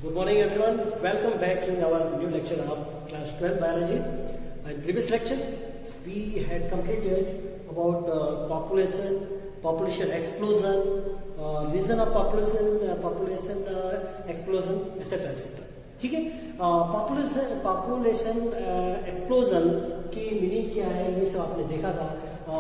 Good morning everyone. Welcome back in our new lecture of class 12 biology. In previous lecture we had completed about population explosion, reason of population explosion, etc. etc. ठीक है. Population explosion की meaning क्या है ये सब आपने देखा था.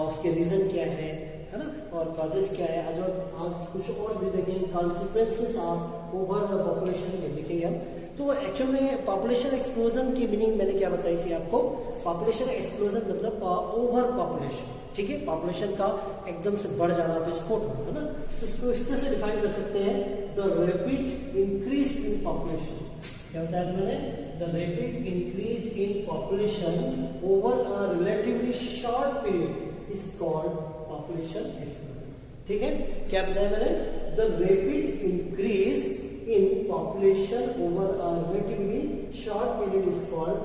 उसके रीजन क्या है ना, और कॉजेस क्या है. आज कुछ और भी देखेंगे. कॉन्सिक्वेंसेस ऑफ ओवर पॉपुलेशन ये देखेंगे हम. तो एक्चुअल में पॉपुलेशन एक्सप्लोजन की मीनिंग मैंने क्या बताई थी आपको. पॉपुलेशन एक्सप्लोजन मतलब ओवर पॉपुलेशन. ठीक है, पॉपुलेशन का एकदम से बढ़ जाना, विस्फोट होना, है ना. इसको इस तरह से डिफाइन कर सकते हैं. The rapid increase in population. क्या बताया मैंने. The rapid increase in population over a relatively short period is called population explosion. ठीक है, क्या बताया मैंने. The rapid increase in population over a relatively short period is called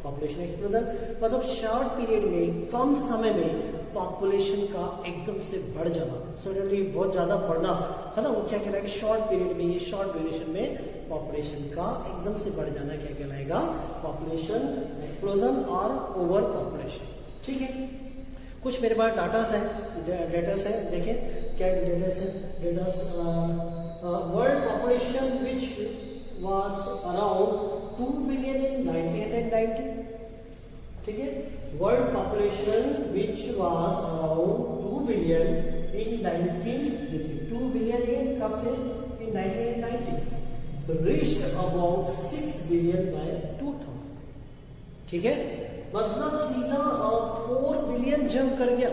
population explosion. मतलब short period में, कम समय में पॉपुलेशन का एकदम से बढ़ जाना, सडनली बहुत ज्यादा बढ़ना, है ना, वो क्या कहलाएगा. शॉर्ट पीरियड में, ये शॉर्ट ड्यूरेशन में पॉपुलेशन का एकदम से बढ़ जाना क्या कहलाएगा. पॉपुलेशन एक्सप्लोजन और ओवर पॉपुलेशन. ठीक है, कुछ मेरे पास डाटास है. देखें क्या डेटास है. Datas world population which was around 2 billion in 1990. ठीक है, world population which was around 2 billion in 2 billion in कब थे. in 1990. reached about 6 billion by 2000. ठीक है, मतलब सीधा 4 बिलियन जंप कर गया.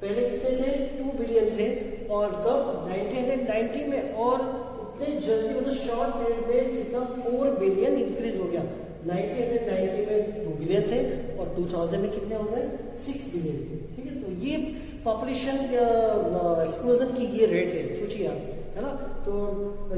पहले कितने थे. 2 बिलियन थे, और कब 1990 में, और जल्दी मतलब शॉर्ट पीरियड में कितना 4 बिलियन इंक्रीज हो गया. 1990 में 2 बिलियन थे और 2000 में कितने हो गए 6 बिलियन. ठीक है, तो ये पॉपुलेशन एक्सप्लोजन की ये रेट है. सोचिए आप, है ना. तो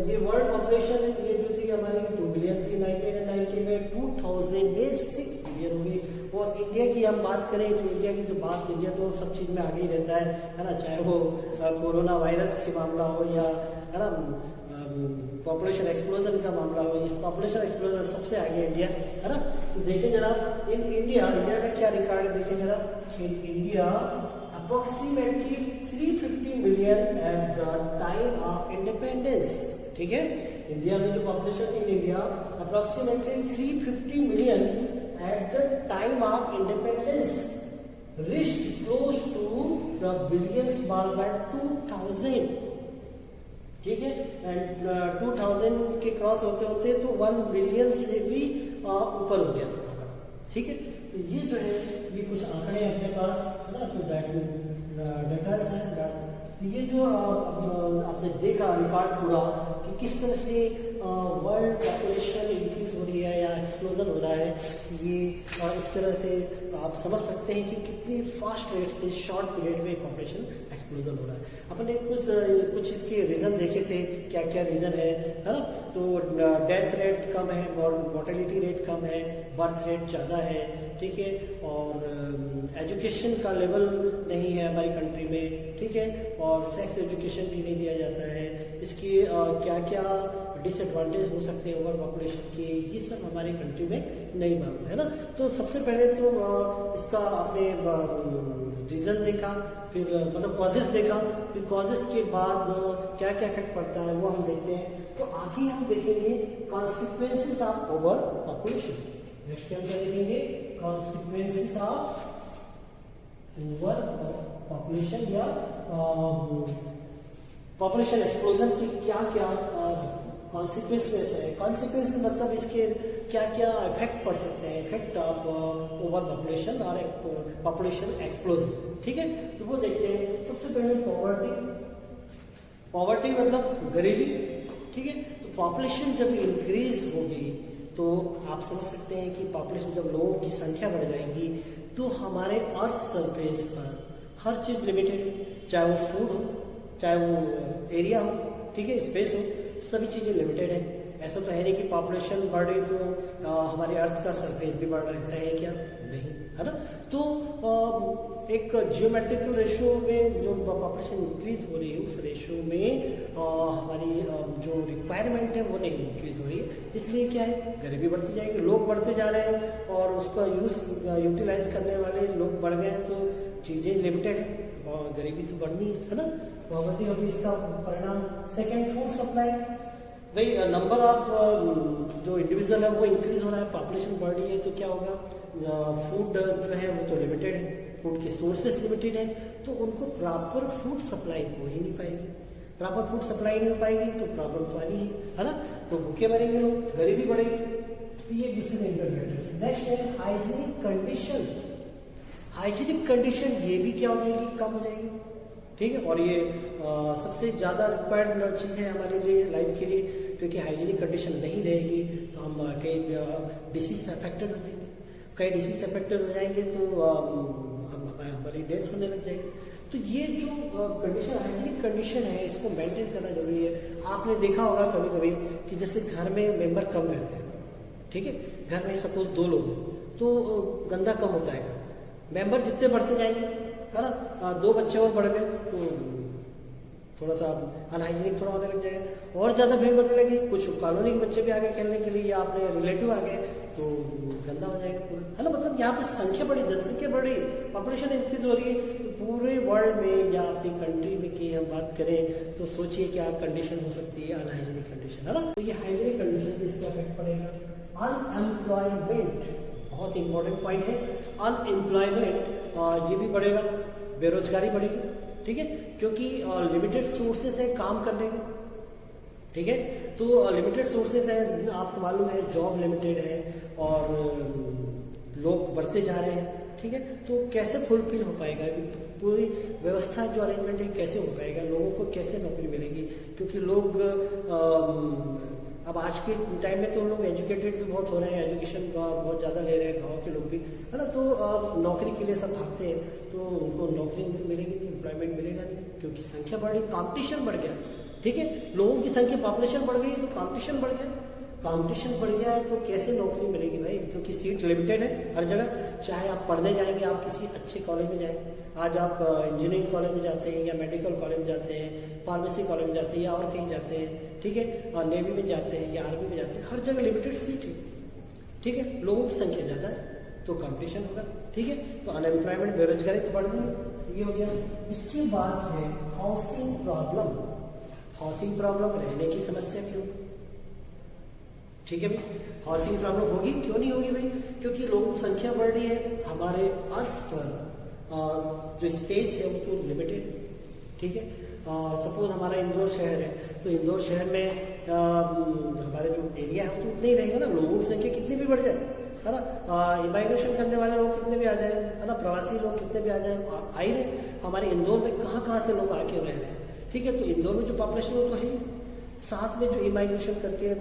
ये वर्ल्ड पॉपुलेशन ये जो थी हमारी 2 बिलियन थी 1990 में, 2000 में 6 बिलियन हो गई. और इंडिया की हम बात करें तो इंडिया की तो बात, इंडिया तो सब चीज में आगे ही रहता है ना. चाहे वो कोरोना वायरस के मामला हो या, है ना, पॉपुलेशन एक्सप्लोजन का मामला हो. इस पॉपुलेशन एक्सप्लोजन सबसे आगे इंडिया, है ना. तो देखिए जरा, इन इंडिया का क्या रिकॉर्ड है. देखिए जरा, in India approximately 350 million at the time of independence. ठीक है, इंडिया में जो population in India approximately 350 million at the time of independence reached close to the billions mark by 2000. ठीक है, एंड 2000 के क्रॉस होते होते तो 1 बिलियन से भी ऊपर हो गया था. ठीक है, तो ये जो है ये कुछ आंकड़े अपने पास, है ना. तो डाटा है. तो ये जो आपने देखा रिकॉर्ड पूरा कि किस तरह से वर्ल्ड पॉपुलेशन इंक्रीज हो रही है या एक्सप्लोजन हो रहा है. ये इस तरह से आप समझ सकते हैं कि कितनी फास्ट रेट से शॉर्ट पीरियड में पॉपुलेशन एक्सप्लोजन हो रहा है. अपने कुछ इसके रीजन देखे थे, क्या क्या रीजन है ना. तो डेथ रेट कम है, मोर्टेलिटी रेट कम है, बर्थ रेट ज़्यादा है. ठीक है, और एजुकेशन का लेवल नहीं है हमारी कंट्री में. ठीक है, और सेक्स एजुकेशन भी नहीं दिया जाता है. इसकी क्या क्या डिसएडवांटेज हो सकते हैं ओवर पॉपुलेशन के, ये सब हमारी कंट्री में नहीं मालूम है ना. तो सबसे पहले तो इसका आपने रीजन देखा, फिर मतलब कॉजेस देखा, फिर कॉजेस के बाद क्या क्या इफेक्ट पड़ता है वो हम देखते हैं. तो आगे हम देखेंगे consequences of over population. Next हम क्या देखेंगे, कॉन्सिक्वेंसेस ऑफ ओवर पॉपुलेशन या पॉपुलेशन एक्सप्लोजन की क्या क्या कॉन्सिक्वेंसेस है. कॉन्सिक्वेंसेस मतलब इसके क्या क्या इफेक्ट पड़ सकते हैं, इफेक्ट ऑफ ओवर पॉपुलेशन और पॉपुलेशन एक्सप्लोजन. ठीक है, तो वो देखते हैं. सबसे पहले पॉवर्टी मतलब गरीबी. ठीक है, तो पॉपुलेशन जब इंक्रीज होगी तो आप समझ सकते हैं कि पॉपुलेशन जब लोगों की संख्या बढ़ जाएगी तो हमारे अर्थ सरफेस पर हर चीज लिमिटेड है. चाहे वो फूड हो, चाहे वो एरिया हो, ठीक है, स्पेस हो, सभी चीजें लिमिटेड है. ऐसा तो है नहीं कि पॉपुलेशन बढ़ रही तो हमारे अर्थ का सरफेस भी बढ़ रहा है. ऐसा है क्या? नहीं, है ना. तो एक जियोमेट्रिकल रेशियो में जो पॉपुलेशन इंक्रीज हो रही है उस रेशियो में हमारी जो रिक्वायरमेंट है वो नहीं इंक्रीज हो रही है। इसलिए क्या है, गरीबी बढ़ती जाएगी, लोग बढ़ते जा रहे हैं और उसका यूटिलाइज करने वाले लोग बढ़ गए हैं तो चीज़ें लिमिटेड है, गरीबी तो बढ़नी है ना, पॉवर्टी होगी। इसका परिणाम सेकेंड, फूड सप्लाई। भाई नंबर ऑफ जो इंडिविजुअल है वो इंक्रीज हो रहा है, पॉपुलेशन बढ़ रही है तो क्या होगा, फूड जो है वो तो लिमिटेड है, फूड के सोर्सेस लिमिटेड है, तो उनको प्रॉपर फूड सप्लाई हो ही नहीं पाएगी। प्रॉपर फूड सप्लाई नहीं हो पाएगी तो प्रॉब्लम तो आनी है ना, तो भूखे मरेंगे लोग, गरीबी बढ़ेगी। तो ये दूसरे इंटरप्रेटर। नेक्स्ट है हाइजीनिक कंडीशन। हाइजीनिक कंडीशन ये भी क्या हो जाएगी, कम हो जाएगी, ठीक है। और ये सबसे ज्यादा रिक्वायर्ड चीज है हमारे लिए, लाइफ के लिए, क्योंकि हाइजीनिक कंडीशन नहीं रहेगी तो हम कई डिसीज से अफेक्टेड हो जाएंगे, कई डिसीज से अफेक्टेड हो जाएंगे तो हमारी डेथ होने लग जाएगी। तो ये जो कंडीशन, हाइजीनिक कंडीशन है, इसको मेंटेन करना जरूरी है। आपने देखा होगा कभी कभी कि जैसे घर में मेंबर कम रहते हैं, ठीक है, घर में सपोज 2 लोग हैं तो गंदा कम होता है, मेंबर जितने बढ़ते जाएंगे है ना, 2 बच्चे और बढ़ गए तो थोड़ा सा अनहाइजीनिक थोड़ा होने लग जाएगा, और ज्यादा भीड़ बढ़ने लगी, कुछ कॉलोनी के बच्चे भी आ गए खेलने के लिए या अपने रिलेटिव आ गए तो गंदा हो जाएगा पूरा, है ना। मतलब यहाँ पे संख्या बढ़ी, जनसंख्या बढ़ी, पॉपुलेशन इंक्रीज हो रही है, तो पूरे वर्ल्ड में या अपनी कंट्री में की हम बात करें तो सोचिए क्या कंडीशन हो सकती है, अनहाइजीनिक कंडीशन, है ना। तो ये हाइजीनिक कंडीशन पे इसका इफेक्ट पड़ेगा। अनएम्प्लॉयमेंट बहुत इंपॉर्टेंट पॉइंट है, अनएम्प्लॉयमेंट ये भी बढ़ेगा, बेरोजगारी बढ़ेगी, ठीक है, क्योंकि लिमिटेड सोर्सेस है काम करने के, ठीक है, तो लिमिटेड सोर्सेज है, आपको मालूम है जॉब लिमिटेड है और लोग बढ़ते जा रहे हैं, ठीक है, तो कैसे फुलफिल हो पाएगा, पूरी व्यवस्था जो अरेंजमेंट है कैसे हो पाएगा, लोगों को कैसे नौकरी मिलेगी, क्योंकि लोग अब आज के टाइम में तो लोग एजुकेटेड भी बहुत हो रहे हैं, एजुकेशन बहुत ज़्यादा ले रहे हैं, गांव के लोग भी, है ना, तो नौकरी के लिए सब भागते हैं, तो उनको नौकरी मिलेगी नहीं, एम्प्लॉयमेंट मिलेगा नहीं, क्योंकि संख्या बढ़ रही, कॉम्पिटिशन बढ़ गया, ठीक है, लोगों की संख्या, पॉपुलेशन बढ़ गई तो कॉम्पिटिशन बढ़ गया, कॉम्पिटिशन बढ़ गया है तो कैसे नौकरी मिलेगी भाई, क्योंकि सीट लिमिटेड है हर जगह। चाहे आप पढ़ने जाएंगे, आप किसी अच्छे कॉलेज में जाएंगे, आज आप इंजीनियरिंग कॉलेज में जाते हैं या मेडिकल कॉलेज में जाते हैं, फार्मेसी कॉलेज में जाते हैं या और कहीं जाते हैं, ठीक है, और नेवी में जाते हैं या आर्मी में जाते हैं, हर जगह लिमिटेड सीट है, ठीक है, लोगों की संख्या ज्यादा है तो कॉम्पिटिशन होगा, ठीक है, तो अनएम्प्लॉयमेंट, बेरोजगारी तो बढ़ गई, ये हो गया। इसके बाद है हाउसिंग प्रॉब्लम। हाउसिंग प्रॉब्लम, रहने की समस्या भी होगी, ठीक है भाई, हाउसिंग प्रॉब्लम होगी, क्यों नहीं होगी भाई, क्योंकि लोगों की संख्या बढ़ रही है, हमारे अर्थ पर जो स्पेस है वो तो लिमिटेड है, ठीक है। सपोज हमारा इंदौर शहर है तो इंदौर शहर में हमारे जो एरिया है वो तो उतना ही रहेगा ना, लोगों की संख्या कितनी भी बढ़ जाए, है ना, इमाइग्रेशन करने वाले लोग कितने भी आ जाए, है ना, प्रवासी लोग कितने भी आ जाए, आ ही रहे, हमारे इंदौर में कहाँ से लोग आके रह रहे हैं, ठीक है, तो इंदौर में जो पॉपुलेशन वो तो है ही, साथ में जो इमाइग्रेशन करके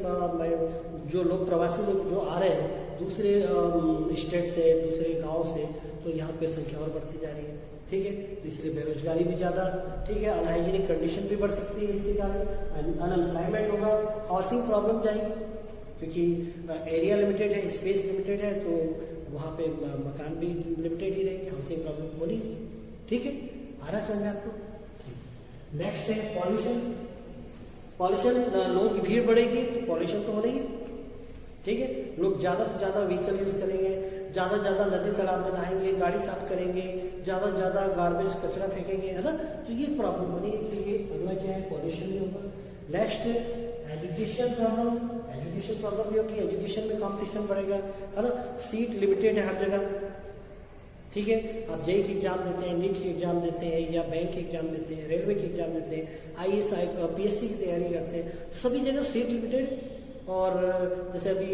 जो लोग, प्रवासी लोग जो आ रहे हैं दूसरे स्टेट से, दूसरे गांव से, तो यहाँ पे संख्या और बढ़ती जा रही है, ठीक है, तो इसलिए बेरोजगारी भी ज्यादा, ठीक है, अनहाइजीनिक कंडीशन भी बढ़ सकती है, इसके कारण अनएम्प्लॉयमेंट होगा, हाउसिंग प्रॉब्लम जाएगी, क्योंकि एरिया लिमिटेड है, स्पेस लिमिटेड है, तो वहाँ पे मकान भी लिमिटेड ही रहेंगे, हाउसिंग प्रॉब्लम होनी ही, ठीक है, आ रहा समझ आपको। नेक्स्ट है पॉल्यूशन। पॉल्यूशन, लोगों की भीड़ बढ़ेगी तो पॉल्यूशन तो होना ही है, ठीक है, लोग ज्यादा से ज्यादा व्हीकल यूज करेंगे, ज्यादा से ज्यादा नदी तालाब में नहाएंगे, गाड़ी साफ करेंगे, ज्यादा से ज्यादा गार्बेज कचरा फेंकेंगे, है ना, तो ये प्रॉब्लम बनी है, इसलिए अगला क्या है, पॉल्यूशन भी होगा। Next education problem. Education problem भी होगी, एजुकेशन में कॉम्पिटिशन बढ़ेगा, है ना, सीट लिमिटेड है हर जगह, ठीक है, आप जेई की एग्जाम देते हैं, नीट की एग्जाम देते हैं या बैंक की एग्जाम देते हैं, रेलवे की एग्जाम देते हैं, आईएएस पीएससी की तैयारी करते हैं, सभी जगह सीट लिमिटेड। और जैसे अभी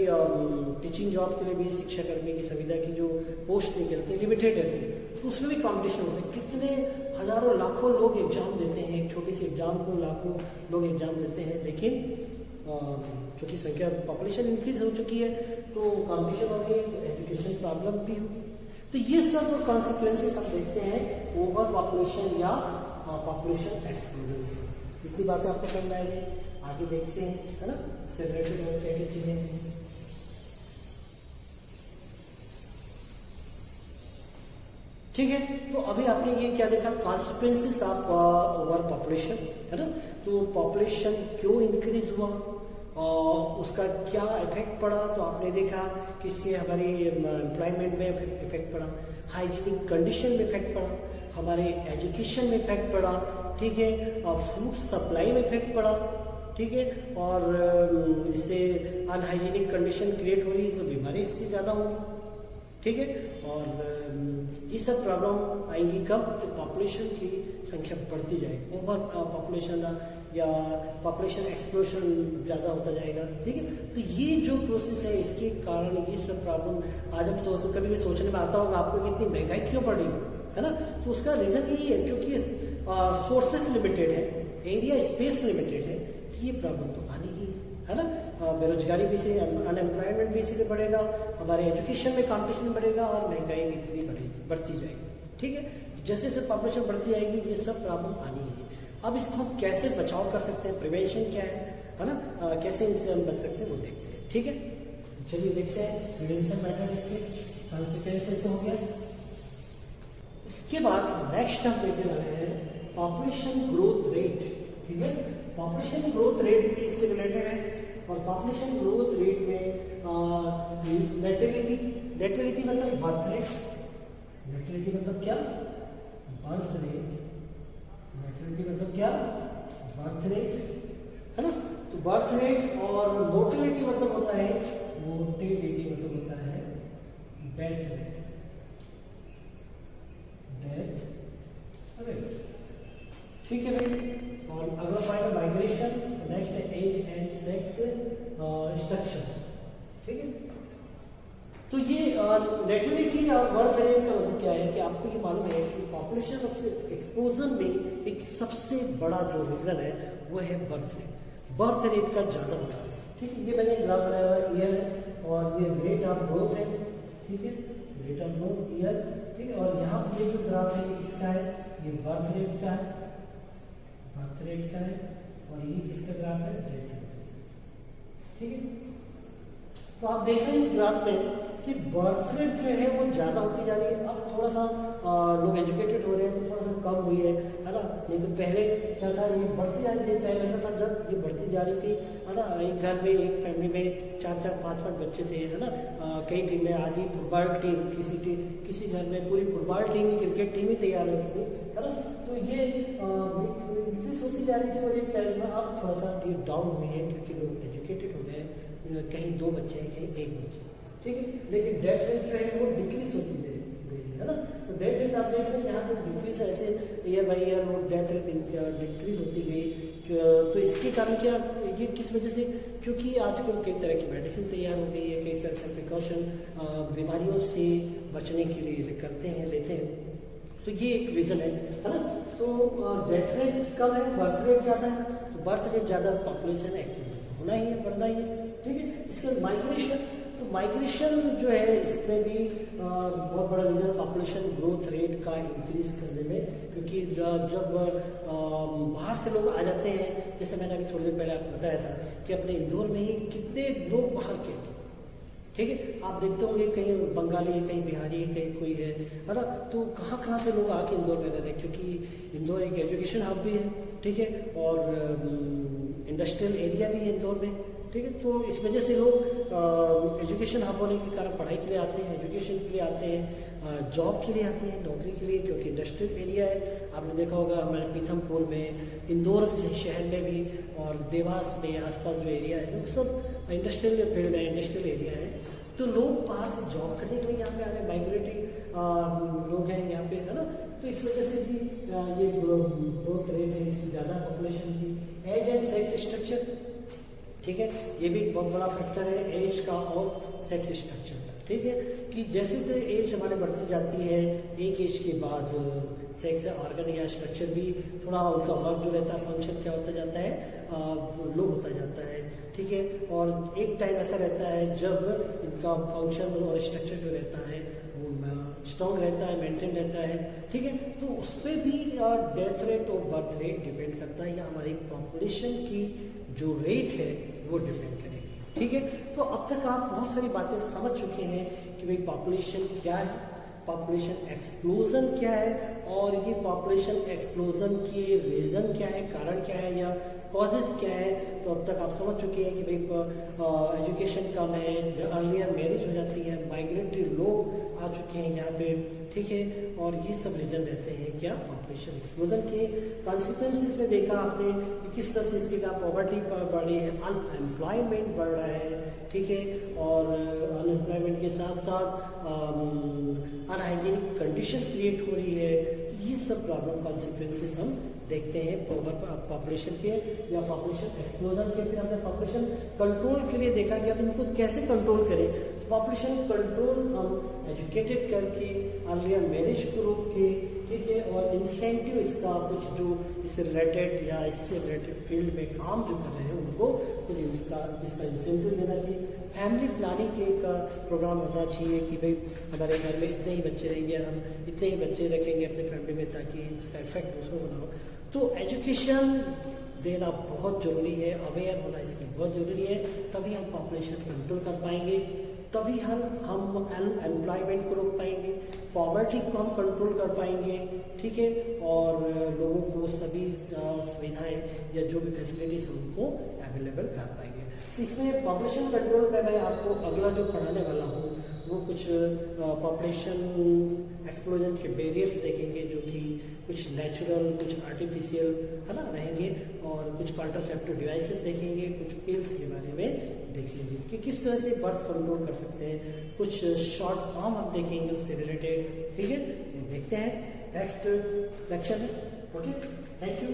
टीचिंग जॉब के लिए भी शिक्षा कर्मी की संविदा की जो पोस्ट निकलते हैं लिमिटेड रहती है, तो उसमें भी कॉम्पिटिशन होता है, कितने हजारों लाखों लोग एग्जाम देते हैं, एक छोटी सी एग्जाम को लाखों लोग एग्जाम देते हैं, लेकिन चूंकि संख्या, पॉपुलेशन इंक्रीज हो चुकी है तो कॉम्पिटिशन होगी, एजुकेशन प्रॉब्लम भी होगी। तो ये सब कॉन्सिक्वेंसेस आप देखते हैं ओवर पॉपुलेशन या पॉपुलेशन एक्सप्लोजन से। जितनी बातें आपको समझ आएंगे, आगे देखते हैं, है ना, सेपरेटेड और क्या क्या चीजें। ठीक है। तो अभी आपने ये क्या देखा, कॉन्सिक्वेंसेस ऑफ ओवर पॉपुलेशन, है ना। तो पॉपुलेशन क्यों इंक्रीज हुआ और उसका क्या इफेक्ट पड़ा, तो आपने देखा कि इससे हमारी एम्प्लॉयमेंट में इफेक्ट पड़ा, हाइजीनिक कंडीशन में इफेक्ट पड़ा, हमारे एजुकेशन में इफेक्ट पड़ा, ठीक है, और फूड सप्लाई में इफेक्ट पड़ा, ठीक है। और इससे अनहाइजीनिक कंडीशन क्रिएट हो रही है तो बीमारी इससे ज़्यादा होगी, ठीक है। और ये सब प्रॉब्लम आएंगी कब, तो पॉपुलेशन की संख्या बढ़ती जाएगी, ओवर पॉपुलेशन या पॉपुलेशन एक्सप्लोशन ज़्यादा होता जाएगा, ठीक है। तो ये जो प्रोसेस है इसके कारण ये सब प्रॉब्लम आज हम कभी भी सोचने में आता होगा आपको कि इतनी महंगाई क्यों बढ़ रही है ना। तो उसका रीज़न यही है क्योंकि सोर्सेस लिमिटेड है, एरिया स्पेस लिमिटेड है, ये प्रॉब्लम तो आनी ही है ना। बेरोजगारी भी से, अनएम्प्लॉयमेंट भी इसीलिए बढ़ेगा, हमारे एजुकेशन में कॉम्पिटिशन बढ़ेगा और महंगाई भी इतनी बढ़ती जाएगी, ठीक है। जैसे जैसे पॉपुलेशन बढ़ती जाएगी ये सब प्रॉब्लम आनी है। अब इसको हम कैसे बचाव कर सकते हैं, प्रिवेंशन क्या है ना, कैसे इनसे हम बच सकते हैं वो देखते हैं, ठीक है। चलिए देखते हैं प्रिवेंशन मैटर, इसके कॉन्सिक्वेंसेस तो हो गया। इसके बाद नेक्स्ट हम देखने वाले हैं पॉपुलेशन ग्रोथ रेट, ठीक है। पॉपुलेशन ग्रोथ रेट भी इससे रिलेटेड है और पॉपुलेशन ग्रोथ रेट में नेटिलिटी मतलब बर्थ रेट, नेटिलिटी मतलब क्या, बर्थ रेट, नेटिलिटी मतलब क्या, बर्थ रेट, है ना। तो बर्थ रेट और मोर्टेलिटी मतलब होता है, मोर्टेलिटी मतलब होता है डेथ रेट, डेथ रेट, ठीक है भाई। और अगला पॉइंट माइग्रेशन, नेक्स्ट है एज एंड सेक्स स्ट्रक्चर, ठीक है। तो ये नेटिलिटी और बर्थ रेट का मतलब क्या है कि आपको ये मालूम है कि पॉपुलेशन एक्सप्लोजन में एक सबसे बड़ा जो रीजन है वो है बर्थ रेट, बर्थ रेट का ज्यादा होता है, ठीक है। ये मैंने ग्राफ बनाया हुआ है, ईयर है और ये रेट ऑफ ग्रोथ है, ठीक है, रेट ऑफ ग्रोथ ईयर, ठीक है। और यहाँ ये जो ग्राफ है ये किसका है, ये बर्थ रेट का है, बर्थ रेट का है, और ये किसका ग्राफ है, डेथ रेट, ठीक है। तो आप देख रहे हैं इस ग्राफ में कि बर्थ रेट जो है वो ज्यादा होती जा रही है। अब थोड़ा सा लोग एजुकेटेड हो रहे हैं तो थोड़ा सा कम हुई है ना। नहीं तो पहले क्या था, ये बढ़ती जा रही थी, टाइम ऐसा था जब ये बढ़ती जा रही थी, है ना। एक घर में, एक फैमिली में 4-4, 5-5 बच्चे थे, है ना। कई टीमें, आधी फुटबॉल टीम, किसी घर में पूरी फुटबॉल टीम ही, क्रिकेट टीम ही तैयार होती थी, है ना। तो ये इंक्रीज होती जा रही थी और एक टाइम में अब थोड़ा सा ये डाउन हुई है क्योंकि लोग एजुकेटेड हो गए, कहीं 2 बच्चे हैं, कहीं 1 बच्चे, ठीक है। लेकिन डेथ रेट जो है वो डिक्रीज होती गई है ना। तो डेथ रेट आप देख रहे हैं यहाँ पे डिक्रीज ऐसे ईयर बाई ईयर वो डेथ रेट डिक्रीज होती गई। तो इसके कारण क्या, ये किस वजह से, क्योंकि आजकल कई तरह की मेडिसिन तैयार हो गई है, कई तरह से प्रिकॉशन बीमारियों से बचने के लिए करते हैं, लेते हैं, तो ये एक रीजन है ना। तो डेथ रेट कम है, बर्थ रेट ज्यादा है, तो बर्थ रेट ज्यादा, पॉपुलेशन एक्सपेंशन होना ही है, बढ़ना ही है, ठीक है। इसके माइग्रेशन, तो माइग्रेशन जो है इसमें भी बहुत बड़ा रीजन पॉपुलेशन ग्रोथ रेट का इंक्रीज करने में, क्योंकि जब बाहर से लोग आ जाते हैं, जैसे मैंने अभी थोड़ी देर पहले आपको बताया था कि अपने इंदौर में ही कितने लोग बाहर के, ठीक है। आप देखते होंगे कहीं बंगाली है, कहीं बिहारी है, कहीं कोई है ना। तो कहाँ से लोग आके इंदौर में रह रहे हैं, क्योंकि इंदौर एक एजुकेशन हब भी है, ठीक है, और इंडस्ट्रियल एरिया भी है इंदौर में, ठीक है। तो इस वजह से लोग एजुकेशन हब होने के कारण पढ़ाई के लिए आते हैं, एजुकेशन के लिए आते हैं, जॉब के लिए आते हैं, नौकरी के लिए, क्योंकि इंडस्ट्रियल एरिया है। आपने देखा होगा हमारे पीथमपुर में, इंदौर शहर में भी और देवास में आसपास जो एरिया है वो सब इंडस्ट्रियल फील्ड है, इंडस्ट्रियल एरिया है। तो लोग बाहर से जॉब करने के लिए यहाँ पे आ रहे हैं, माइग्रेटिंग लोग हैं यहाँ पे, है ना। तो इस वजह से भी ये ग्रोथ रेट है, इसकी ज़्यादा पॉपुलेशन की। एज एंड सेक्स स्ट्रक्चर, ठीक है, ये भी बहुत बड़ा फैक्टर है एज का और सेक्स स्ट्रक्चर का, ठीक है। कि जैसे जैसे एज हमारे बढ़ती जाती है, एक एज के बाद सेक्स ऑर्गन या स्ट्रक्चर भी थोड़ा उनका वर्क जो रहता है, फंक्शन क्या होता जाता है, लो होता जाता है, ठीक है। और एक टाइम ऐसा रहता है जब इनका फंक्शन और स्ट्रक्चर जो रहता है वो स्ट्रॉन्ग रहता है, मेंटेन रहता है, ठीक है। तो उस पर भी डेथ रेट और बर्थ रेट डिपेंड करता है, या हमारी पॉपुलेशन की जो रेट है वो डिपेंड करेगी, ठीक है। तो अब तक आप बहुत सारी बातें समझ चुके हैं कि भाई पॉपुलेशन क्या है, पॉपुलेशन एक्सप्लोजन क्या है और ये पॉपुलेशन एक्सप्लोजन के रीजन क्या है, कारण क्या है या कॉजेज क्या है। तो अब तक आप समझ चुके हैं कि भाई एजुकेशन कम है, अर्लियर मैरिज हो जाती है, माइग्रेटरी लोग आ चुके हैं यहाँ पे, ठीक है, और ये सब रीजन रहते हैं क्या पॉपुलेशन एक्सप्लोजन के। कॉन्सिक्वेंसेस में देखा आपने कि किस तरह से इसके का पॉवर्टी बढ़ी है, अनएम्प्लॉयमेंट बढ़ रहा है, ठीक है, और अनएम्प्लॉयमेंट के साथ साथ अनहाइजीनिक कंडीशन क्रिएट हो रही है। ये सब प्रॉब्लम कॉन्सिक्वेंसेस हम देखते हैं पॉपुलेशन के या पॉपुलेशन एक्सप्लोजन के। फिर हमने पॉपुलेशन कंट्रोल के लिए देखा कि हम इनको कैसे कंट्रोल करें। पॉपुलेशन कंट्रोल हम एजुकेटेड करके, अर्लियर मैरिज को रोक के, ठीक है, और इंसेंटिव इसका कुछ जो इससे रिलेटेड या इससे रिलेटेड फील्ड में काम जो कर रहे हैं उनको कुछ इसका इंसेंटिव देना चाहिए। फैमिली प्लानिंग के एक प्रोग्राम होना चाहिए कि भाई हमारे घर में इतने ही बच्चे रहेंगे, हम इतने ही बच्चे रखेंगे अपनी फैमिली में ताकि इसका इफेक्ट दूसरों को ना हो। तो एजुकेशन देना बहुत जरूरी है, अवेयर होना इसकी बहुत जरूरी है, तभी हम पॉपुलेशन कंट्रोल कर पाएंगे, तभी हम अनएम्प्लॉयमेंट को रोक पाएंगे, पॉवर्टी को हम कंट्रोल कर पाएंगे, ठीक है, और लोगों को सभी सुविधाएं या जो भी फैसिलिटीज उनको अवेलेबल कर पाएंगे। तो इसमें पॉपुलेशन कंट्रोल में मैं आपको अगला जो पढ़ाने वाला हूँ वो कुछ पॉपुलेशन एक्सप्लोजन के बैरियर्स देखेंगे, जो कि कुछ नेचुरल, कुछ आर्टिफिशियल, है ना, रहेंगे, और कुछ कॉन्ट्रासेप्टिव डिवाइसेस देखेंगे, कुछ पिल्स के बारे में देखेंगे कि किस तरह से बर्थ कंट्रोल कर सकते हैं, कुछ शॉर्ट फॉर्म हम देखेंगे उससे रिलेटेड, ठीक है। देखते हैं नेक्स्ट लेक्चर में। Okay, thank you.